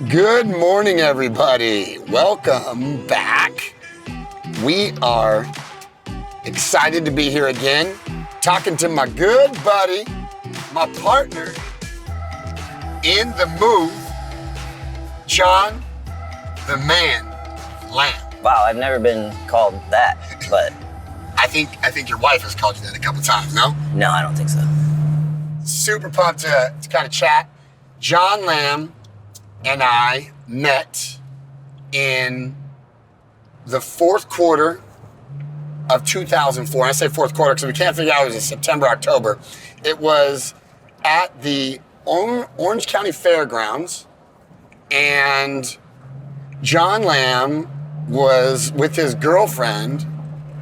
Good morning, everybody. Welcome back. We are excited to be here again, talking to my good buddy, my partner in the move, Jon the Man Lamb. Wow, I've never been called that, but I think your wife has called you that a couple times, no? no, I don't think so. Super pumped to kind of chat. Jon Lamb and I met in the fourth quarter of 2004. I say fourth quarter because we can't figure out it was in September, October. It was at the Orange County Fairgrounds, and Jon Lamb was with his girlfriend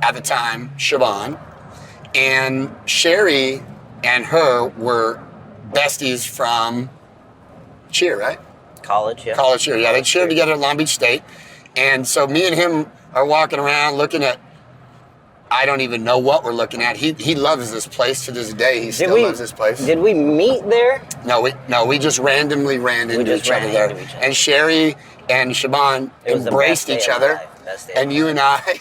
at the time, Siobhan, and Sherry and her were besties from cheer, right? College, yeah. College cheer, yeah. They cheered together at Long Beach State. And so me and him are walking around looking at, I don't even know what we're looking at. He loves this place to this day. He still loves this place. Did we meet there? No, we just randomly ran into each other there. And Sherry and Siobhan embraced each other. And you and I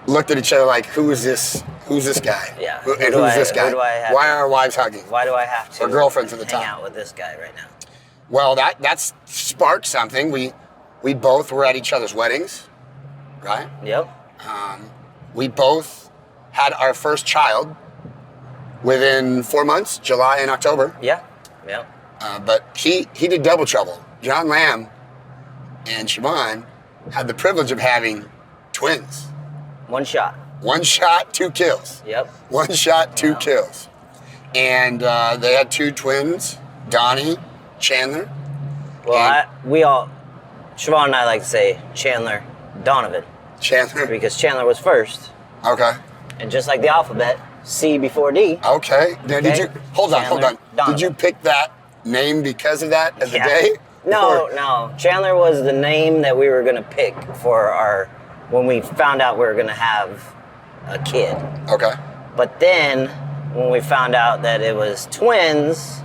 looked at each other like, who is this? Who's this guy? Yeah. And who's this guy? Why are our wives hugging? Why do I have to Or girlfriends at the hang time. out with this guy right now? Well, that's sparked something. We both were at each other's weddings, right? Yep. We both had our first child within 4 months, July and October. Yeah. Yeah. But he did double trouble. Jon Lamb and Siobhan had the privilege of having twins. One shot. One shot, 2 kills. Yep. One shot, 2 kills. And they had 2 twins, Donnie, Chandler. Well, Siobhan and I like to say Chandler, Donovan. Chandler. Because Chandler was first. Okay. And just like the alphabet, C before D. Okay. Now, did you hold on? Donovan. Did you pick that name because of that as a Yeah. day? No. Chandler was the name that we were going to pick for when we found out we were going to have a kid. Okay. But then when we found out that it was twins,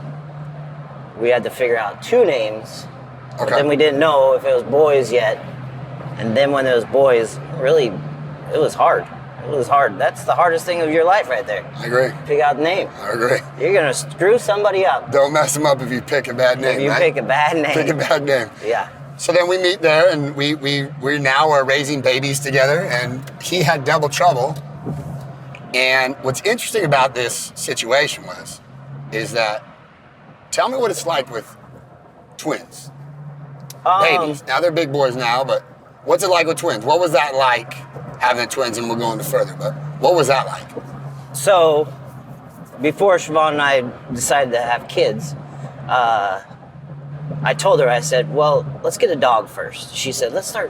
we had to figure out 2 names. Okay. But then we didn't know if it was boys yet. And then when it was boys, really, it was hard. It was hard. That's the hardest thing of your life right there. I agree. Pick out the name. I agree. You're going to screw somebody up. Don't mess them up if you pick a bad name, If you right? pick a bad name. Pick a bad name. Yeah. So then we meet there, and we now are raising babies together, and he had double trouble. And what's interesting about this situation is that, tell me what it's like with twins. Babies. Now they're big boys now, but what's it like with twins? What was that like having twins? And we'll go into further, but what was that like? So, before Siobhan and I decided to have kids, I told her, I said, well, let's get a dog first. She said, let's try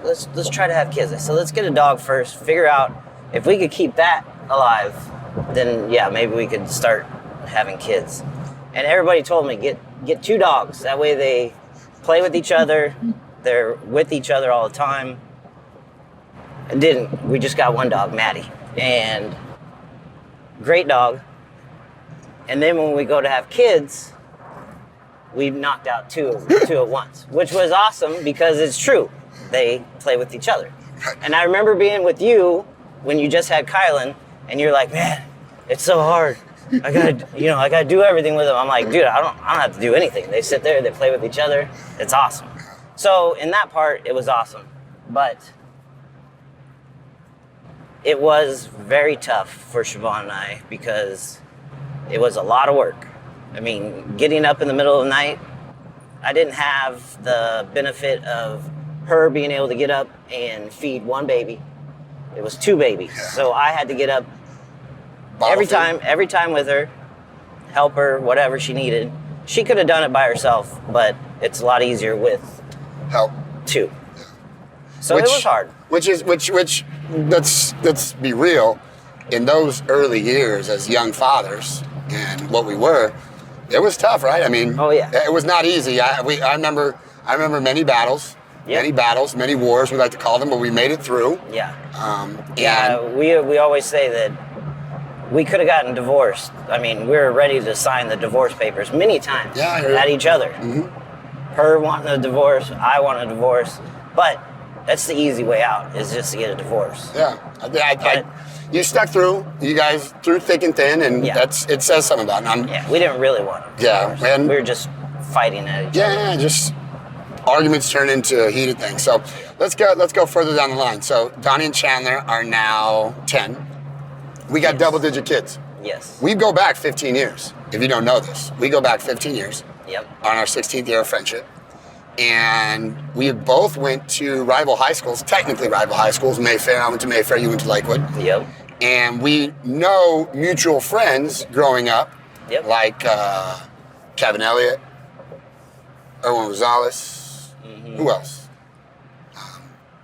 to have kids. I said, let's get a dog first, figure out if we could keep that alive, then yeah, maybe we could start having kids. And everybody told me, get 2 dogs. That way they play with each other. They're with each other all the time. It didn't. We just got 1 dog, Maddie. And great dog. And then when we go to have kids, we knocked out two at once, which was awesome because it's true. They play with each other. And I remember being with you when you just had Kylan, and you're like, man, it's so hard. I gotta do everything with them. I'm like, dude, I don't have to do anything. They sit there, they play with each other. It's awesome. So in that part, it was awesome. But it was very tough for Siobhan and I because it was a lot of work. I mean, getting up in the middle of the night, I didn't have the benefit of her being able to get up and feed 1 baby. It was 2 babies. So I had to get up every time with her, help her, whatever she needed. She could have done it by herself, but it's a lot easier with Help. 2. So it was hard. Which let's be real, in those early years as young fathers and what we were, it was tough, right? I mean, oh yeah, it was not easy. I remember many battles. Yep. Many battles, many wars, we like to call them, but we made it through. Yeah. We always say that we could have gotten divorced. I mean, we were ready to sign the divorce papers many times at each other. Mm-hmm. her wanting a divorce, I want a divorce, but that's the easy way out, is just to get a divorce. Yeah. You stuck through, you guys, through thick and thin, and it says something about it. Yeah, we didn't really want it. Yeah, and we were just fighting at each other. Yeah, just arguments turn into heated things. So let's go further down the line. So Donnie and Chandler are now 10. We got double-digit kids. Yes. We go back 15 years, if you don't know this. We go back 15 years. Yep. On our 16th year of friendship. And we both went to rival high schools, technically rival high schools, Mayfair. I went to Mayfair, you went to Lakewood. Yep. And we know mutual friends growing up, like Kevin Elliott, Erwin Rosales, who else?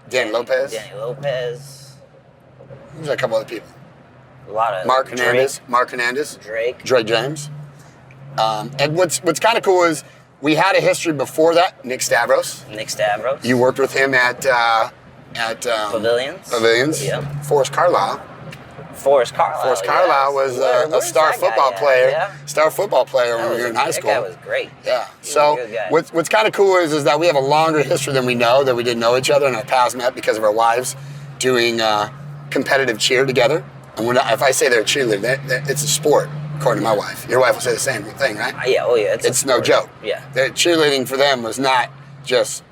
Danny Lopez. There's a couple other people. A lot of Mark Hernandez. Drake James. And what's kind of cool is we had a history before that. Nick Stavros. You worked with him at Pavilions. Yeah. Forrest Carlisle was a star football player. Yeah. Star football player when we were in high school. That guy was great. Yeah. So what's kind of cool is that we have a longer history than we know, that we didn't know each other, and our paths met because of our wives doing competitive cheer together. And if I say they're a cheerleader, it's a sport, according to my wife. Your wife will say the same thing, right? Yeah. Oh yeah. It's no joke. Yeah. Cheerleading for them was not just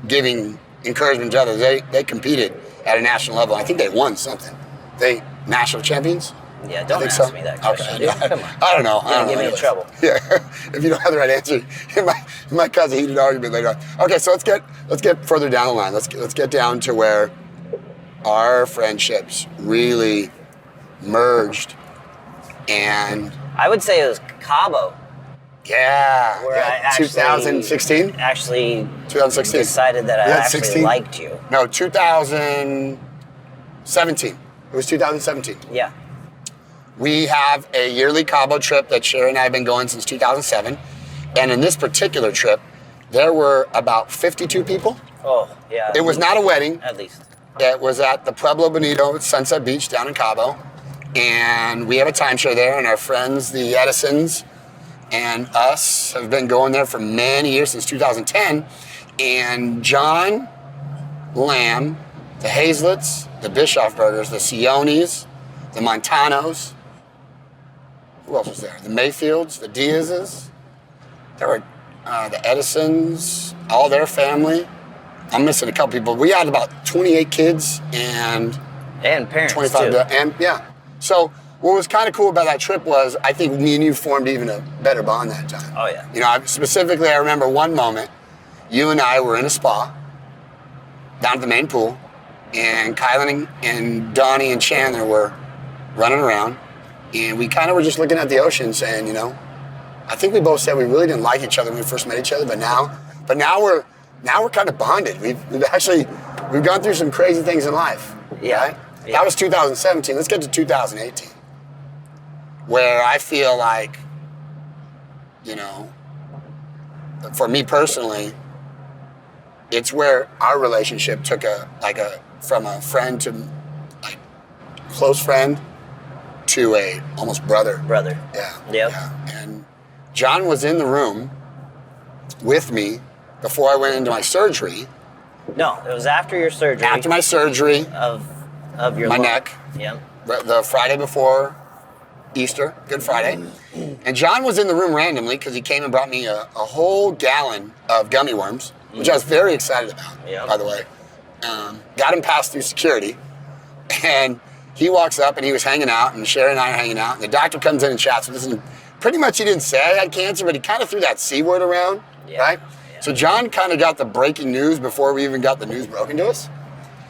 giving encouragement to others. They competed at a national level. I think they won something. They national champions? Yeah, don't ask me that question, dude. Come on. I don't know. You're gonna get me in trouble. Yeah, if you don't have the right answer, it might cause a heated argument later on. Okay, so let's get further down the line. Let's get down to where our friendships really merged, and I would say it was Cabo. Yeah, where I actually 2016. 2016 decided that I actually liked you. No, 2017. It was 2017. Yeah. We have a yearly Cabo trip that Sherry and I have been going since 2007. And in this particular trip, there were about 52 people. Oh, yeah. It was not a wedding. At least. It was at the Pueblo Bonito at Sunset Beach down in Cabo. And we have a timeshare there, and our friends, the Edisons, and us have been going there for many years, since 2010. And Jon Lamb, the Hazlets, the Bischoffbergers, the Sionis, the Montanos. Who else was there? The Mayfields, the Diazes. There were the Edisons, all their family. I'm missing a couple people. We had about 28 kids and parents 25 too. And yeah. So what was kind of cool about that trip was I think me and you formed even a better bond that time. Oh yeah. You know, I remember one moment. You and I were in a spa down at the main pool, and Kylan and Donnie and Chandler were running around, and we kind of were just looking at the ocean saying, you know, I think we both said we really didn't like each other when we first met each other, but now we're kind of bonded. We've gone through some crazy things in life. Yeah. Right? Yeah. That was 2017. Let's get to 2018, where I feel like, you know, for me personally, it's where our relationship took from a friend to like close friend to a almost brother. Yeah. Yep. Yeah. And Jon was in the room with me before I went into my surgery. No, it was after your surgery. After my surgery of your my neck. Yeah. The Friday before Easter, Good Friday. And Jon was in the room randomly because he came and brought me a whole gallon of gummy worms, which I was very excited about, by the way. Got him passed through security. And he walks up and he was hanging out, and Sherry and I are hanging out. And the doctor comes in and chats with us. And pretty much he didn't say I had cancer, but he kind of threw that C word around, right? Yeah. So Jon kind of got the breaking news before we even got the news broken to us.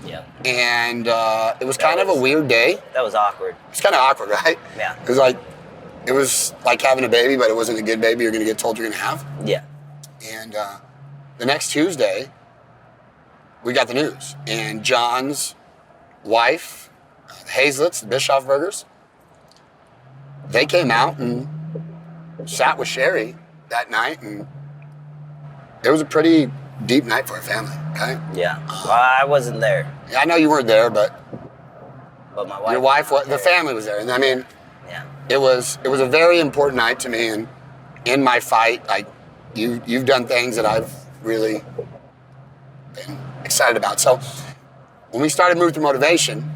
Yeah. And it was kind of a weird day. That was awkward. It's kind of awkward, right? Yeah. It was like having a baby, but it wasn't a good baby you're going to get told you're going to have. Yeah. And the next Tuesday, we got the news. And Jon's wife, the Hazlets, the Bischoffbergers, they came out and sat with Sherry that night, and it was a pretty deep night for our family, okay? Yeah. Well, I wasn't there. I know you weren't there, but my wife. Your wife was. The family was there, and I mean, it was a very important night to me. And in my fight, you've done things that I've really been excited about. So when we started Move Through Motivation,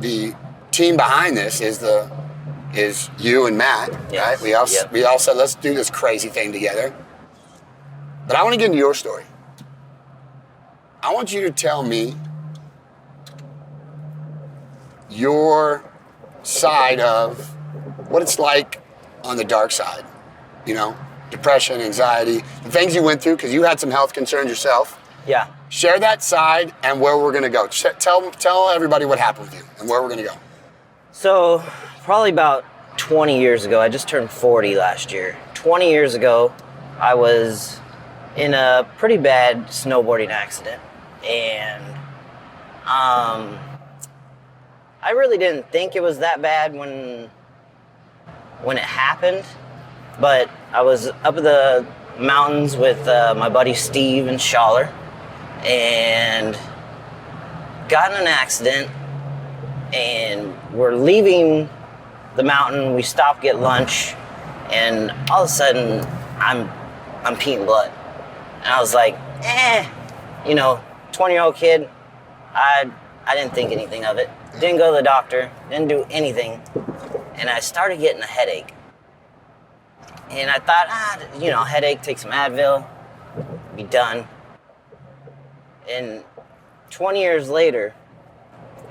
the team behind this is you and Matt, right? We all said, let's do this crazy thing together. But I want to get into your story. I want you to tell me your side of what it's like on the dark side, depression, anxiety, the things you went through, because you had some health concerns yourself. Yeah. Share that side and where we're going to go. Tell everybody what happened with you and where we're going to go. So probably about 20 years ago, I just turned 40 last year. 20 years ago, I was in a pretty bad snowboarding accident. And I really didn't think it was that bad when it happened. But I was up in the mountains with my buddy Steve and Schaller, and got in an accident, and we're leaving the mountain. We stopped, get lunch, and all of a sudden I'm peeing blood. And I was like, 20-year-old kid, I didn't think anything of it. Didn't go to the doctor, didn't do anything. And I started getting a headache. And I thought, headache, take some Advil, be done. And 20 years later,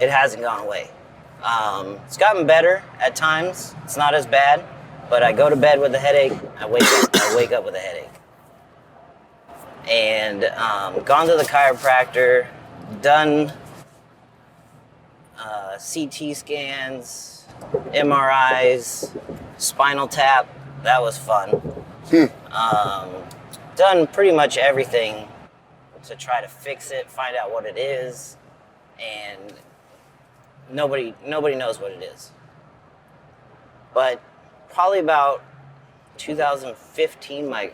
it hasn't gone away. It's gotten better at times. It's not as bad, but I go to bed with a headache. I wake up with a headache. And gone to the chiropractor, done CT scans, MRIs, spinal tap. That was fun. Done pretty much everything to try to fix it, find out what it is, and nobody knows what it is. But probably about 2015, my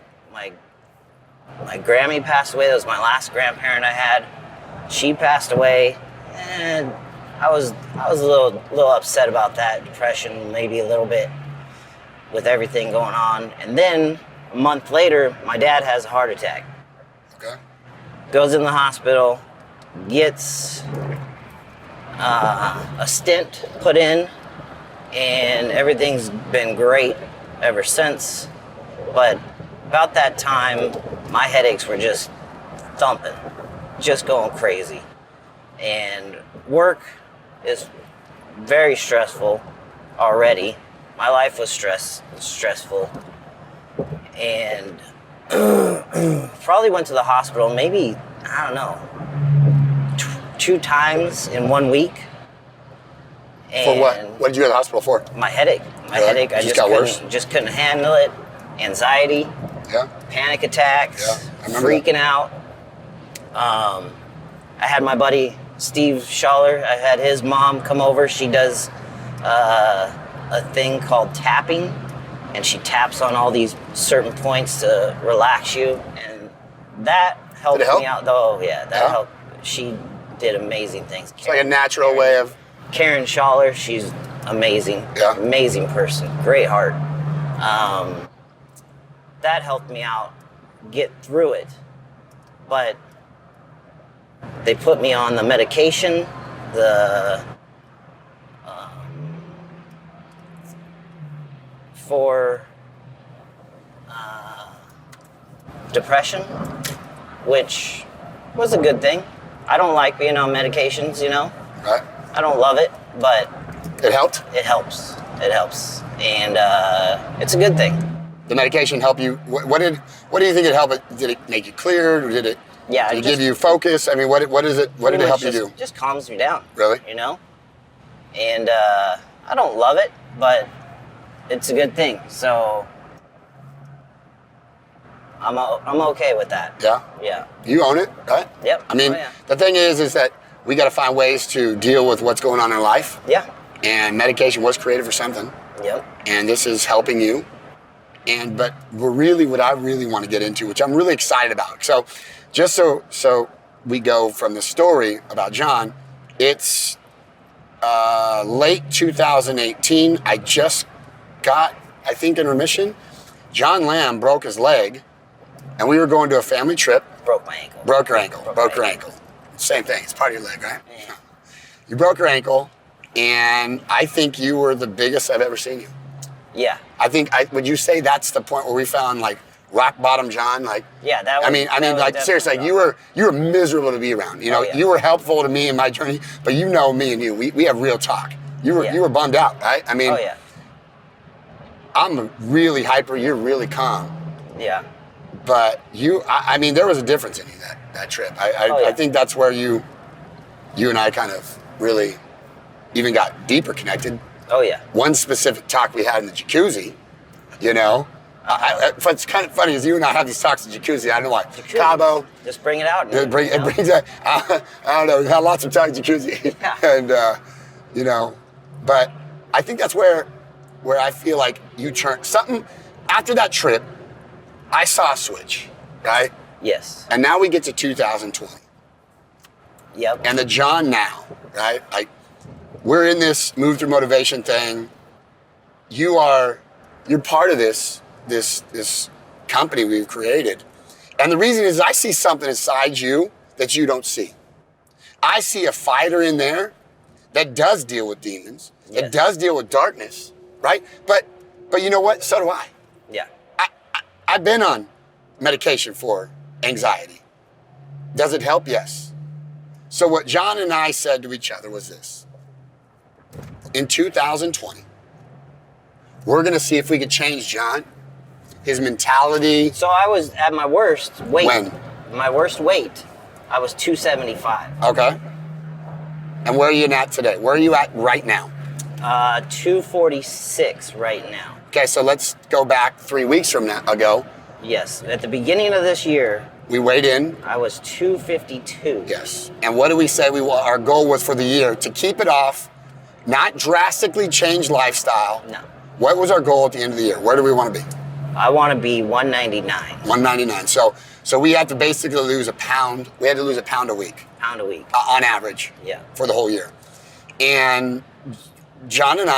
Grammy passed away. That was my last grandparent I had. She passed away, and I was a little upset about that. Depression, maybe a little bit, with everything going on. And then a month later, my dad has a heart attack. Okay. Goes in the hospital, gets a stent put in, and everything's been great ever since. But about that time, my headaches were just thumping, just going crazy. And work is very stressful already. My life was stressful. And probably went to the hospital maybe, I don't know, 2 times in 1 week. And for what? What did you go to the hospital for? My headache. Headache. I just couldn't handle it. Anxiety. Yeah. Panic attacks. Yeah. I remember freaking out. I had my buddy Steve Schaller. I had his mom come over. She does a thing called tapping, and she taps on all these certain points to relax you, and that helped me out. Oh yeah, that helped. She did amazing things. It's like a natural way of. Karen Schaller, she's amazing. Yeah. Amazing person, great heart. That helped me out get through it, but they put me on the medication, for depression, which was a good thing. I don't like being on medications, Right. I don't love it, but it helped. It helps, and it's a good thing. The medication help you? What do you think it helped? Did it make you clear? Or did it? Yeah. Did it give you focus? I mean, what is it? What did it help you do? Just calms me down. Really? And I don't love it, but it's a good thing. So I'm okay with that. Yeah. Yeah. You own it, right? Yep. I mean, The thing is that we got to find ways to deal with what's going on in life. Yeah. And medication was created for something. Yep. And this is helping you. But what I really want to get into, which I'm really excited about. So just so we go from the story about Jon, it's late 2018. I just got, I think, in remission. Jon Lamb broke his leg, and we were going to a family trip. Broke my ankle. Broke your ankle. Broke your ankle. Same thing. It's part of your leg, right? Yeah. You broke your ankle, and I think you were the biggest I've ever seen you. Yeah. Would you say that's the point where we found like rock bottom John? Like, yeah, that was. I mean, like seriously, like you were miserable to be around. You know, you were helpful to me in my journey, but you know me and you, we have real talk. You were bummed out, right? I mean, I'm really hyper. You're really calm. Yeah. But I mean, there was a difference in you that trip. I think that's where you and I kind of really even got deeper connected. Oh yeah. One specific talk we had in the jacuzzi, you know. What's kind of funny is you and I have these talks in the jacuzzi. I don't know why. Jacuzzi. Cabo. Just bring it out. It brings that. I don't know. We had lots of talks in jacuzzi, and you know, but I think that's where I feel like you turned something after that trip. I saw a switch, right? Yes. And now we get to 2020. Yep. And the John now, right? Like, we're in this move through motivation thing. You're part of this company we've created. And the reason is I see something inside you that you don't see. I see a fighter in there that does deal with demons, that does deal with darkness, right? But you know what? So do I. Yeah. I've been on medication for anxiety. Does it help? Yes. So what John and I said to each other was this. In 2020, we're going to see if we could change John, his mentality. So I was at my worst weight. When? My worst weight, I was 275. Okay. And where are you at today? Where are you at right now? 246 right now. Okay, so let's go back 3 weeks ago. Yes, at the beginning of this year, we weighed in. I was 252. Yes. And what did we say our goal was for the year? To keep it off, not drastically change lifestyle. No. What was our goal at the end of the year? Where do we want to be? I want to be 199. 199. So we had to basically lose a pound. We had to lose a pound a week. Pound a week. On average. Yeah. For the whole year. And John and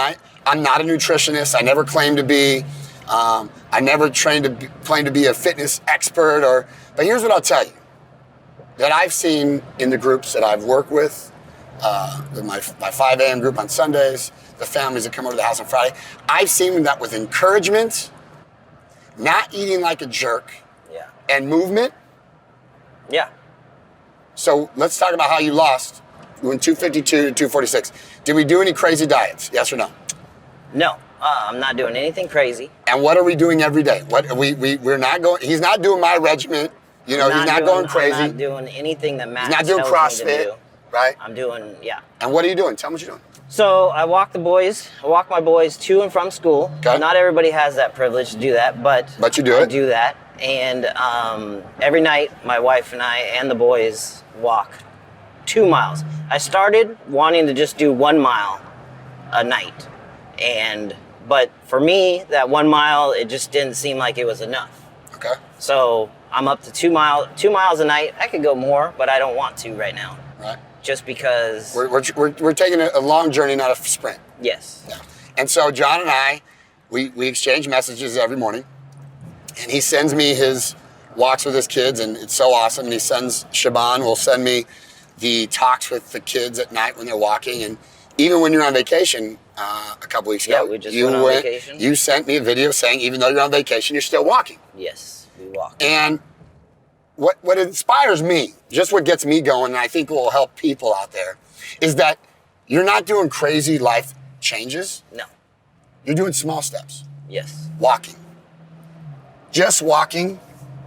I'm not a nutritionist. I never claimed to be. I never claimed to be a fitness expert. But here's what I'll tell you. That I've seen in the groups that I've worked with, my 5 a.m. group on Sundays, the families that come over to the house on Friday, I've seen that with encouragement, not eating like a jerk, and movement. Yeah. So let's talk about how you lost. You went 252 to 246. Did we do any crazy diets? Yes or no? No. I'm not doing anything crazy. And what are we doing every day? We're not going. He's not doing my regiment. You know, he's not going crazy. I'm not doing anything that Matt He's not doing CrossFit, right? I'm doing, And what are you doing? Tell me what you're doing. So I walk my boys to and from school. Okay. Not everybody has that privilege to do that, but you do it. I do that. And every night, my wife and I and the boys walk 2 miles. I started wanting to just do 1 mile a night. But for me, that 1 mile, it just didn't seem like it was enough. Okay. So I'm up to 2 miles a night. I could go more, but I don't want to right now. Right. Just because we're taking a long journey, not a sprint. Yes. Yeah. And so John and I, we exchange messages every morning, and he sends me his walks with his kids, and it's so awesome. And he sends Shaban will send me the talks with the kids at night when they're walking, and even when you're on vacation a couple weeks ago, we just went on vacation. You sent me a video saying even though you're on vacation, you're still walking. Yes, we walk. And what inspires me, just what gets me going, and I think will help people out there, is that you're not doing crazy life changes. No. You're doing small steps. Yes. Walking. Just walking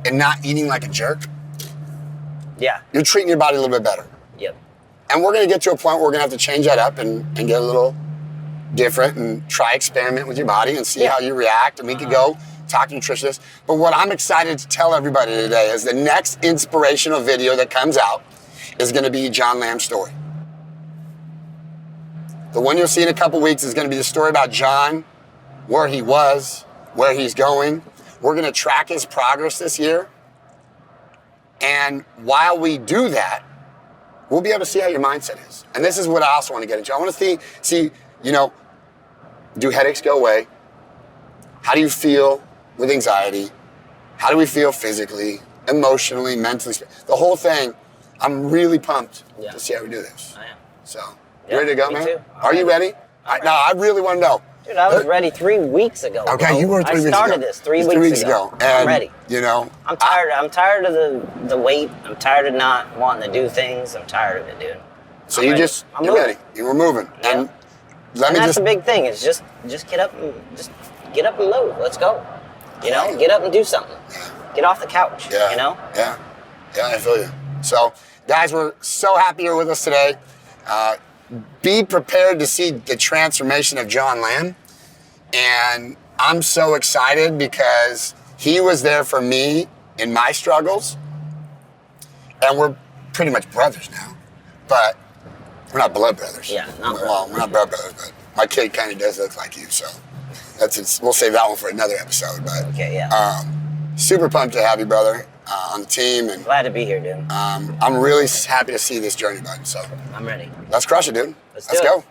and not eating like a jerk. Yeah. You're treating your body a little bit better. Yep. And we're going to get to a point where we're going to have to change that up and get a little different and try experiment with your body and see how you react. And we could go talk to nutritionists. But what I'm excited to tell everybody today is the next inspirational video that comes out is going to be Jon Lamb's story. The one you'll see in a couple weeks is going to be the story about John, where he was, where he's going. We're going to track his progress this year. And while we do that, we'll be able to see how your mindset is. And this is what I also want to get into. I want to see, do headaches go away? How do you feel with anxiety? How do we feel physically, emotionally, mentally? The whole thing. I'm really pumped to see how we do this. I am. So, you ready to go, me man? too. Are you ready? No, I really want to know. Dude, I was ready 3 weeks ago. Okay, bro. you were 3 weeks ago. I started this 3 weeks ago. And, I'm ready. You know, I'm tired. I'm tired of the wait. I'm tired of not wanting to do things. I'm tired of it, dude. So you're ready. You were moving. Yeah. And let me that's just. the big thing. Is just get up and get up and move. Let's go. You know, get up and do something. Get off the couch. Yeah. You know. Yeah. Yeah, I feel you. So, guys, we're so happy you're with us today. Be prepared to see the transformation of Jon Lamb. And I'm so excited because he was there for me in my struggles. And we're pretty much brothers now. But we're not blood brothers. Yeah, not Well, we're not blood brothers, but my kid kind of does look like you. So we'll save that one for another episode. But Okay. Yeah. super pumped to have you, brother, on the team. And Glad to be here, dude. I'm really happy to see this journey, bud. So I'm ready. let's crush it, dude. Let's do it. go.